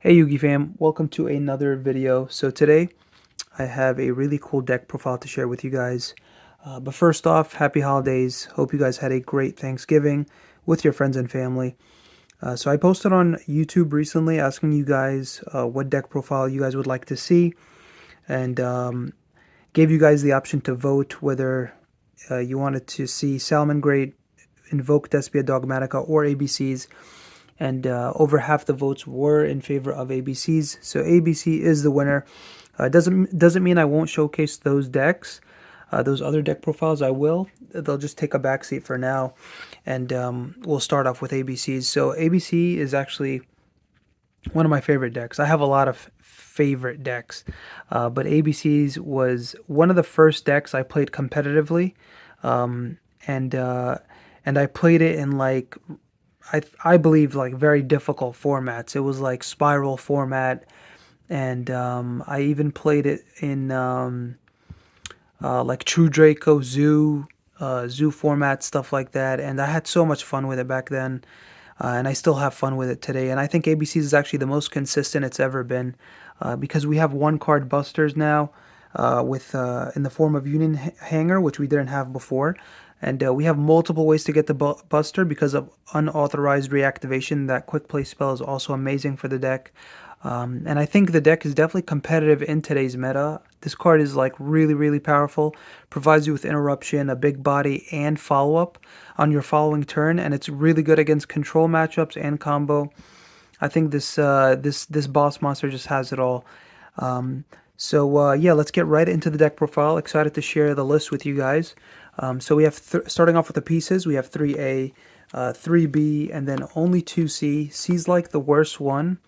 Hey Yugi fam, welcome to another video. So today I have a really cool deck profile to share with you guys. But first off, happy holidays. Hope you guys had a great Thanksgiving with your friends and family. So I posted on YouTube recently asking you guys what deck profile you guys would like to see and gave you guys the option to vote whether you wanted to see Salmon Great, Invoke Despia Dogmatica, or ABCs, and over half the votes were in favor of ABCs. So ABC is the winner. Doesn't mean I won't showcase those decks, those other deck profiles. I will. They'll just take a backseat for now, and we'll start off with ABCs. So ABC is actually one of my favorite decks. I have a lot of favorite decks, but ABCs was one of the first decks I played competitively, um, and uh, and I played it in like I believe like very difficult formats. It was like spiral format, and I even played it in like True Draco Zoo format, stuff like that. And I had so much fun with it back then, and I still have fun with it today. And I think ABCs is actually the most consistent it's ever been, because we have one card busters now, with in the form of Union Hanger, which we didn't have before. And we have multiple ways to get the Buster because of unauthorized reactivation. That quick play spell is also amazing for the deck. And I think the deck is definitely competitive in today's meta. This card is like really, really powerful. Provides you with interruption, a big body, and follow up on your following turn, and it's really good against control matchups and combo. I think this boss monster just has it all. Um, yeah, let's get right into the deck profile. Excited to share the list with you guys. So we have starting off with the pieces. We have 3A, 3B, and then only 2C. C's like the worst one.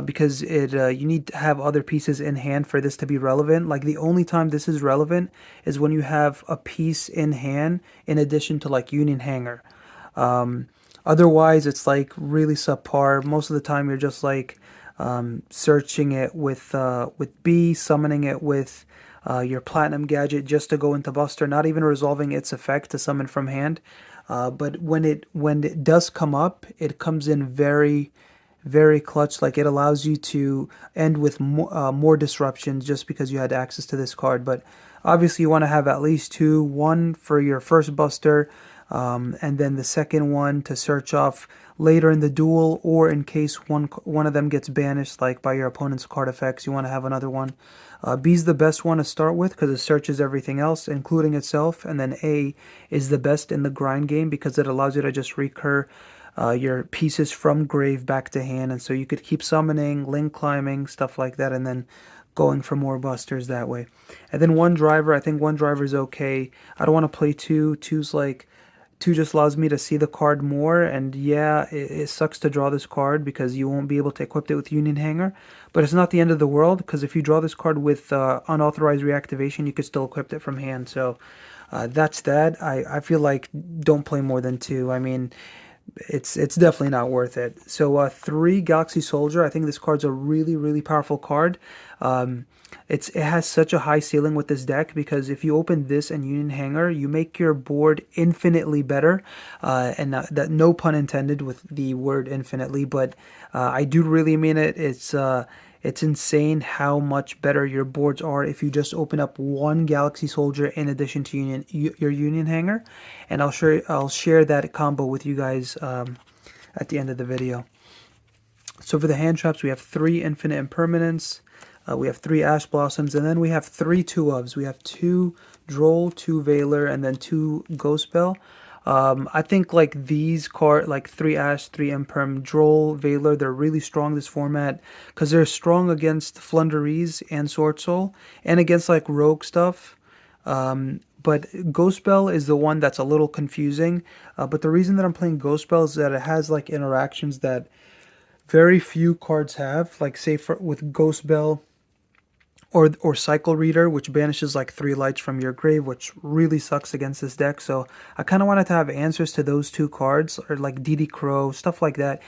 Because it you need to have other pieces in hand for this to be relevant. Like the only time this is relevant is when you have a piece in hand in addition to like Union Hanger. Um, Otherwise, it's like really subpar. Most of the time, you're just like searching it with B, summoning it with your Platinum gadget just to go into Buster, not even resolving its effect to summon from hand. But when it does come up, it comes in very clutch. Like it allows you to end with more disruptions just because you had access to this card. But obviously, you want to have at least two: one for your first Buster, and then the second one to search off later in the duel, or in case one of them gets banished, like by your opponent's card effects, you want to have another one. B's the best one to start with because it searches everything else, including itself, and then A is the best in the grind game because it allows you to just recur your pieces from grave back to hand, and so you could keep summoning, link climbing, stuff like that, and then going for more busters that way. And then one driver, I think one driver is okay. I don't want to play two. Two's like two just allows me to see the card more, and yeah, it sucks to draw this card because you won't be able to equip it with Union Hanger, but it's not the end of the world because if you draw this card with unauthorized reactivation, you could still equip it from hand. So that's that. I feel like don't play more than two. I mean, it's definitely not worth it. So three Galaxy Soldier. I think this card's a really powerful card. Um, it has such a high ceiling with this deck because if you open this and Union Hanger, you make your board infinitely better. And that no pun intended with the word infinitely, but I do really mean it. It's insane how much better your boards are if you just open up one Galaxy Soldier in addition to your Union Hanger, and I'll share that combo with you guys at the end of the video. So for the hand traps, we have three Infinite Impermanence, we have three Ash Blossoms, and then we have three two ofs. We have two Droll, two Veiler, and then two Ghost Bell. I think like these card, like three Ash, three Imperm, Droll, Veiler, they're really strong this format because they're strong against Flunderees and Sword Soul and against like rogue stuff. But Ghost Bell is the one that's a little confusing. But the reason that I'm playing Ghost Bell is that it has like interactions that very few cards have. Like say with Ghost Bell, or Cycle Reader, which banishes like three lights from your grave, which really sucks against this deck. So I kind of wanted to have answers to those two cards, or like DD Crow, stuff like that.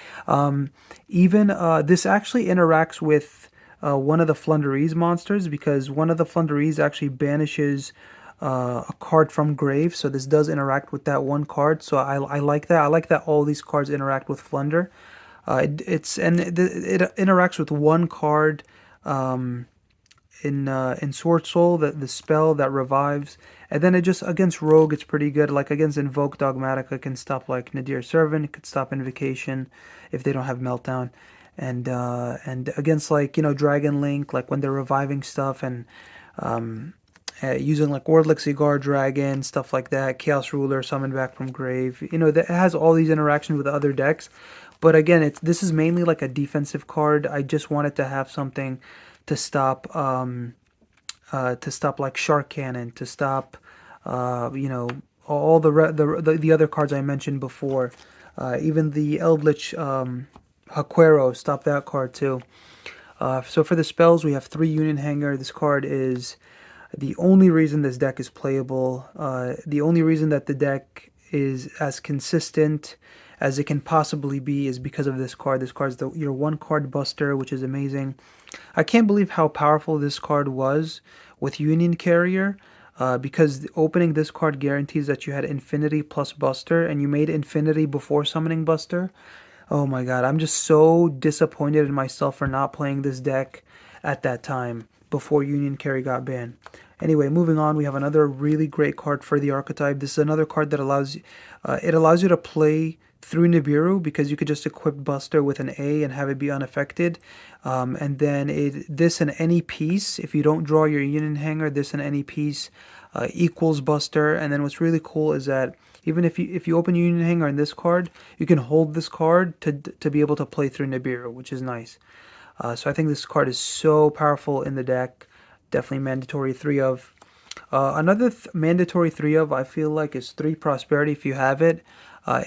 Even this actually interacts with one of the Flunderees monsters because one of the Flunderees actually banishes a card from grave. So this does interact with that one card. So I like that. I like that all these cards interact with Flunder. It interacts with one card um, in Sword Soul, the spell that revives, and then it just against Rogue it's pretty good. Like against Invoke Dogmatic, it can stop like Nadir Servant, it could stop Invocation if they don't have Meltdown, and against like Dragon Link, like when they're reviving stuff and um, using like Wordlix Guard Dragon, stuff like that, Chaos Ruler, Summon Back from Grave. That it has all these interactions with other decks. But again, this is mainly like a defensive card. I just wanted to have something to stop like Shark Cannon, to stop all the other cards I mentioned before. Even the Eldritch Haquero, stop that card too. So for the spells, we have 3 Union Hanger. This card is the only reason this deck is playable. The only reason that the deck is as consistent as it can possibly be is because of this card. This card is your 1 card buster, which is amazing. I can't believe how powerful this card was with Union Carrier. Because opening this card guarantees that you had Infinity plus Buster, and you made Infinity before summoning Buster. Oh my god, I'm just so disappointed in myself for not playing this deck at that time before Union Carry got banned. Anyway, moving on, we have another really great card for the archetype. This is another card that allows you to play through Nibiru because you could just equip Buster with an A and have it be unaffected. And then this and any piece, if you don't draw your Union Hanger, this and any piece equals Buster. And then what's really cool is that even if you open Union Hanger in this card, you can hold this card to be able to play through Nibiru, which is nice. So I think this card is so powerful in the deck. Definitely mandatory 3 of. Another mandatory 3 of I feel like is 3 Prosperity if you have it.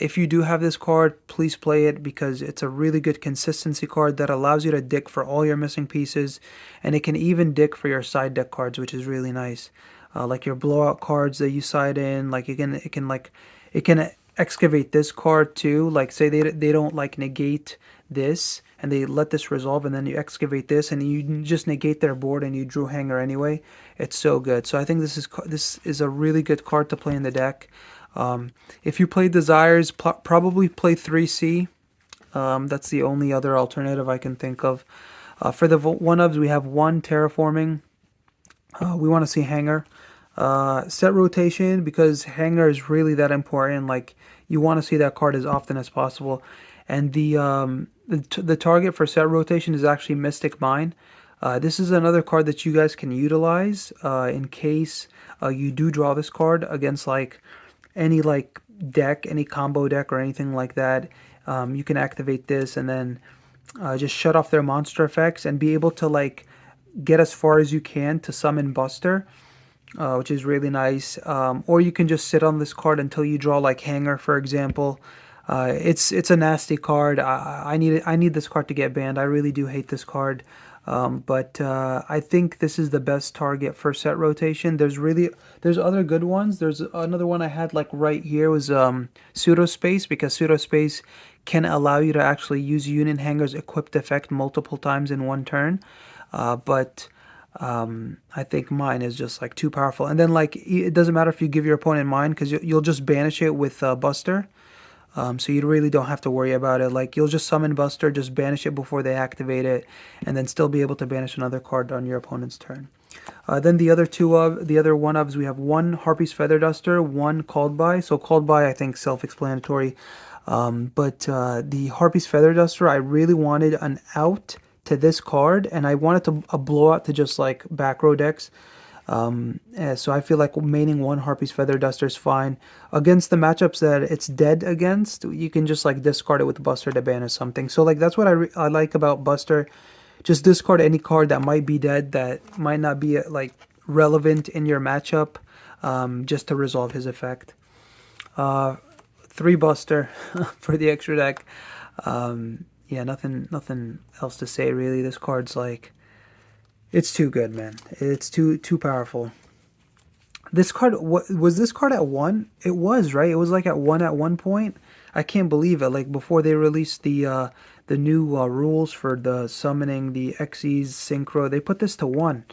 If you do have this card, please play it because it's a really good consistency card that allows you to dick for all your missing pieces, and it can even dick for your side deck cards, which is really nice. Like your blowout cards that you side in, like it can excavate this card too. Like say they don't like negate this and they let this resolve, and then you excavate this and you just negate their board and you drew Hanger anyway. It's so good. So I think this is a really good card to play in the deck. If you play Desires, probably play 3C. That's the only other alternative I can think of. For the 1-ofs, we have 1 Terraforming. We want to see Hanger. Set rotation, because Hanger is really that important. Like, you want to see that card as often as possible. And the target for set rotation is actually Mystic Mine. This is another card that you guys can utilize in case you do draw this card against like any like deck, any combo deck or anything like that. You can activate this and then just shut off their monster effects and be able to like get as far as you can to summon Buster, which is really nice. Or you can just sit on this card until you draw like Hanger, for example. It's a nasty card. I need this card to get banned. I really do hate this card. But I think this is the best target for set rotation. There's other good ones. There's another one I had like right here was Pseudospace, because Pseudospace can allow you to actually use Union Hanger's equipped effect multiple times in one turn. But I think mine is just like too powerful. And then like it doesn't matter if you give your opponent mine, because you'll just banish it with Buster. So you really don't have to worry about it. Like, you'll just summon Buster, just banish it before they activate it, and then still be able to banish another card on your opponent's turn. Then the other 1-ofs, we have 1 Harpy's Feather Duster, 1 Called By. So Called By, I think, self-explanatory. But the Harpy's Feather Duster, I really wanted an out to this card, and I wanted a blowout to just like back row decks. So I feel like maining 1 Harpy's Feather Duster is fine. Against the matchups that it's dead against, you can just like discard it with Buster to banish something. So like that's what I like about Buster. Just discard any card that might be dead, that might not be like relevant in your matchup, just to resolve his effect. 3 Buster for the extra deck. Yeah, nothing else to say really. This card's like, it's too good, man. It's too powerful. This card, was this card at 1? It was, right? It was like at 1 at one point. I can't believe it. Like before they released the new rules for the summoning, the Xyz Synchro, they put this to 1.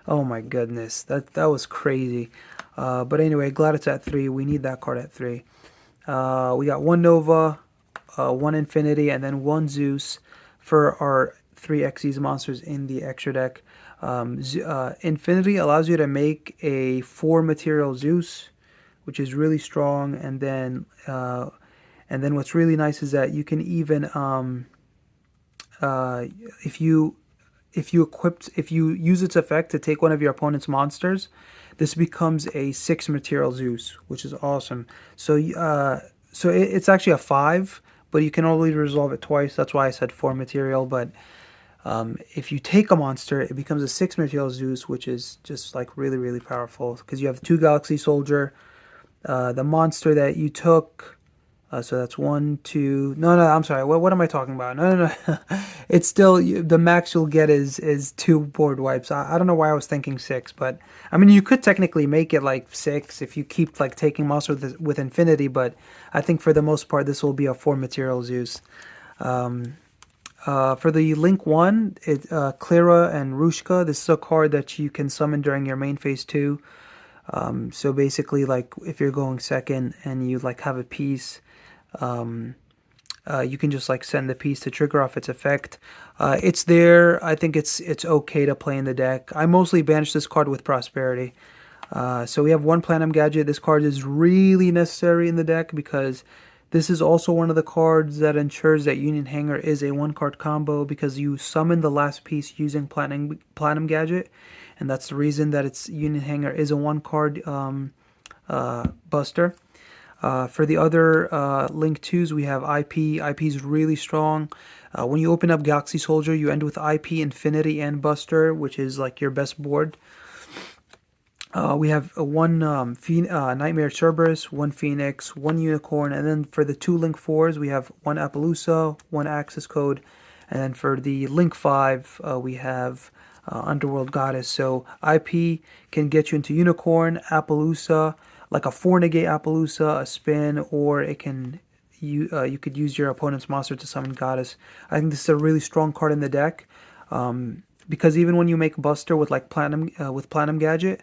Oh my goodness, that was crazy. But anyway, glad it's at 3. We need that card at 3. We got 1 Nova, one Infinity, and then one Zeus for our 3 Xyz monsters in the extra deck. Infinity allows you to make a 4 material Zeus, which is really strong, and then what's really nice is that you can even uh, if you if you use its effect to take one of your opponent's monsters, this becomes a 6 material Zeus, which is awesome. So it's actually a 5, but you can only resolve it twice. That's why I said 4 material. But if you take a monster, it becomes a 6 material Zeus, which is just like really, really powerful because you have 2 Galaxy Soldier. The monster that you took, so that's one, two. No, no, I'm sorry. What am I talking about? No, no, no. It's still the max you'll get is 2 board wipes. I don't know why I was thinking 6, but I mean you could technically make it like 6 if you keep like taking monsters with Infinity. But I think for the most part this will be a 4 material Zeus. For the Link 1, Clara and Rushka. This is a card that you can summon during your main phase 2. So basically, like if you're going second and you like have a piece, you can just like send the piece to trigger off its effect. It's there. I think it's okay to play in the deck. I mostly banish this card with Prosperity. So we have one Platinum Gadget. This card is really necessary in the deck because this is also one of the cards that ensures that Union Hanger is a 1-card combo because you summon the last piece using Platinum Gadget, and that's the reason that its Union Hanger is a 1-card buster. For the other Link 2s, we have IP. IP is really strong. When you open up Galaxy Soldier, you end with IP, Infinity, and Buster, which is like your best board. We have one Nightmare Cerberus, one Phoenix, one Unicorn, and then for the 2 Link 4s, we have one Appaloosa, one Access Code, and then for the Link 5, we have Underworld Goddess. So IP can get you into Unicorn, Appaloosa, like a 4-negate Appaloosa, a spin, or it can you could use your opponent's monster to summon Goddess. I think this is a really strong card in the deck because even when you make Buster with like Platinum Gadget.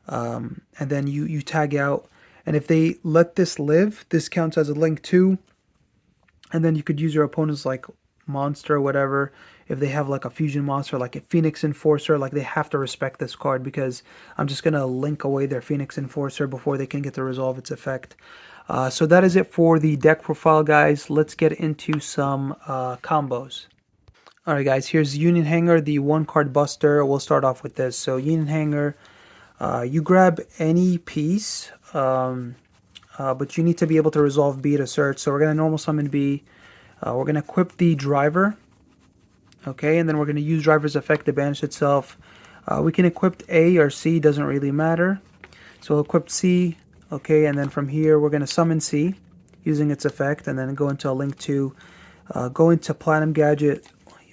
And then you tag out, and if they let this live, this counts as a Link 2, and then you could use your opponent's like monster or whatever. If they have like a fusion monster like a Phoenix Enforcer, like they have to respect this card because I'm just gonna link away their Phoenix Enforcer before they can get to resolve its effect. So that is it for the deck profile, guys. Let's get into some combos. Alright guys, here's Union Hanger, the 1-card buster. We'll start off with this. So Union Hanger, you grab any piece, but you need to be able to resolve B to search. So we're going to normal summon B. We're going to equip the driver. Okay, and then we're going to use driver's effect to banish itself. We can equip A or C, doesn't really matter. So we'll equip C. Okay, and then from here we're going to summon C using its effect, and then go into a Link 2. Go into Platinum Gadget,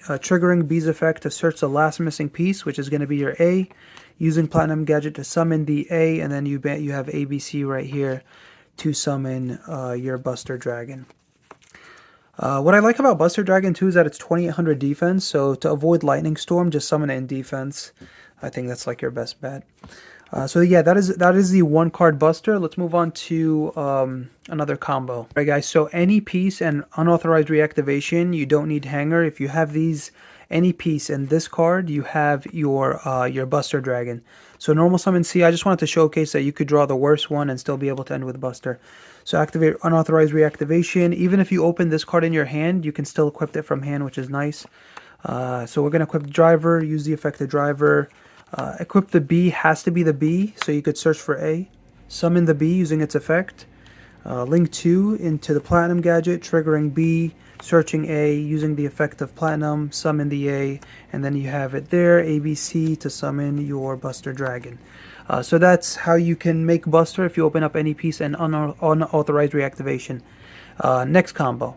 triggering B's effect to search the last missing piece, which is going to be your A. Using Platinum Gadget to summon the A, and then you have ABC right here to summon your Buster Dragon. What I like about Buster Dragon too is that it's 2800 defense, so to avoid Lightning Storm, just summon it in defense. I think that's like your best bet. So yeah, that is the 1-card Buster. Let's move on to another combo. All right, guys. So any piece and unauthorized reactivation, you don't need Hanger. If you have these. Any piece in this card, you have your Buster Dragon. So normal summon C, I just wanted to showcase that you could draw the worst one and still be able to end with Buster. So activate unauthorized reactivation. Even if you open this card in your hand, you can still equip it from hand, which is nice. So we're going to equip the driver, use the effect of driver. Equip the B, has to be the B, so you could search for A. Summon the B using its effect. Link 2 into the Platinum Gadget, triggering B, searching A, using the effect of Platinum, summon the A, and then you have it there, ABC, to summon your Buster Dragon. So that's how you can make Buster if you open up any piece and unauthorized reactivation. Next combo.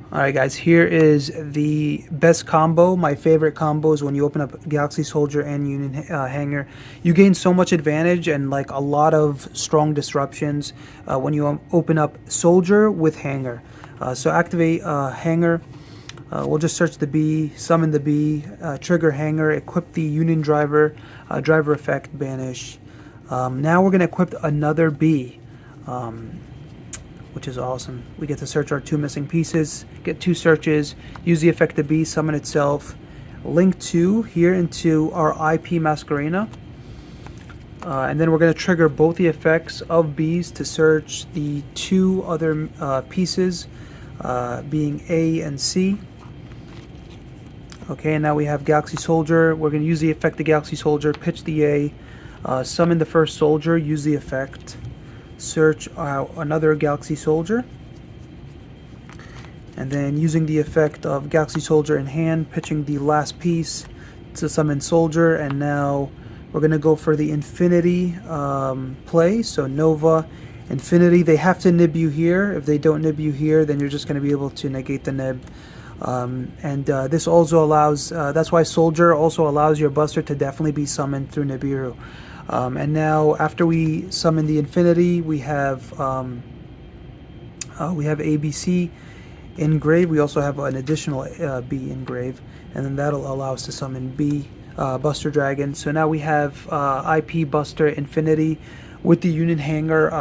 Alright guys, here is the best combo. My favorite combo is when you open up Galaxy Soldier and Union Hanger. You gain so much advantage and like a lot of strong disruptions when you open up Soldier with Hanger. So activate Hanger. We'll just search the B, summon the B, trigger Hanger, equip the Union Driver, driver effect, banish. Now we're going to equip another B. which is awesome. We get to search our 2 missing pieces, get 2 searches, use the effect of B, summon itself, link 2 here into our IP Masquerena. And then we're going to trigger both the effects of B's to search the 2 other pieces, being A and C. Okay, and now we have Galaxy Soldier. We're going to use the effect of Galaxy Soldier, pitch the A, summon the first soldier, use the effect, search another Galaxy Soldier. And then using the effect of Galaxy Soldier in hand, pitching the last piece to summon Soldier. And now we're going to go for the Infinity play. So Nova, Infinity, they have to nib you here. If they don't nib you here, then you're just going to be able to negate the nib. This also allows, that's why Soldier also allows your Buster to definitely be summoned through Nibiru. And now after we summon the Infinity, we have ABC engrave. We also have an additional B engrave, and then that'll allow us to summon B Buster Dragon. So now we have IP Buster Infinity with the Unit Hanger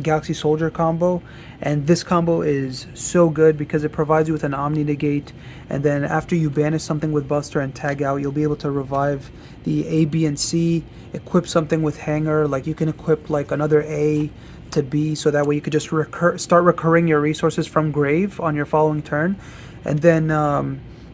Galaxy Soldier combo, and this combo is so good because it provides you with an Omni Negate, and then after you banish something with Buster and tag out, you'll be able to revive the A, B, and C, equip something with Hanger, like you can equip like another A to B, so that way you could just start recurring your resources from grave on your following turn, and then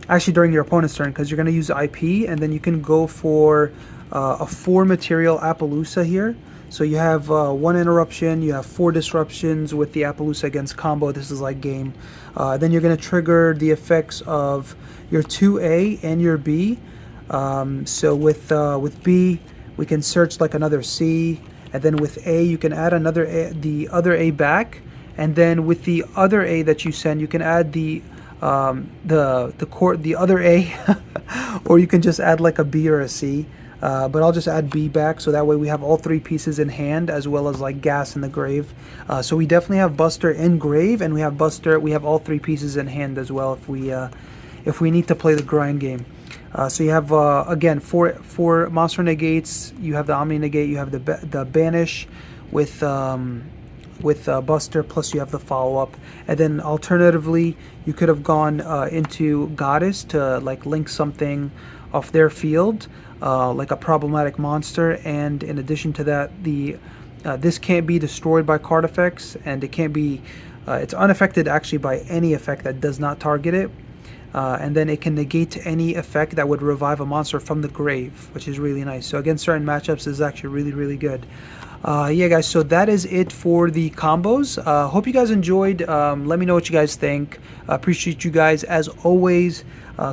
actually during your opponent's turn, because you're going to use IP, and then you can go for a 4 material Appaloosa here. So you have 1 interruption, you have 4 disruptions with the Appaloosa against combo. This is like game. Then you're going to trigger the effects of your 2A and your B. So with B, we can search like another C, and then with A, you can add another A, the other A back, and then with the other A that you send, you can add the other A, or you can just add like a B or a C. But I'll just add B back, so that way we have all 3 pieces in hand, as well as like gas in the grave. So we definitely have Buster in grave, and we have all 3 pieces in hand as well if we need to play the grind game. So you have again four monster negates. You have the Omni negate. You have the banish with Buster, plus you have the follow-up, and then alternatively you could have gone into Goddess to like link something off their field, like a problematic monster, and in addition to that, this can't be destroyed by card effects, and it can't be it's unaffected actually by any effect that does not target it, and then it can negate any effect that would revive a monster from the grave, which is really nice. So against certain matchups, this is actually really good. Yeah guys, so that is it for the combos. Hope you guys enjoyed. Let me know what you guys think. Appreciate you guys as always,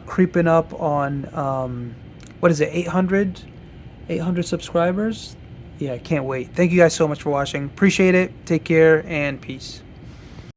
creeping up on what is it, 800 subscribers. Yeah, I can't wait. Thank you guys so much for watching. Appreciate it. Take care and peace.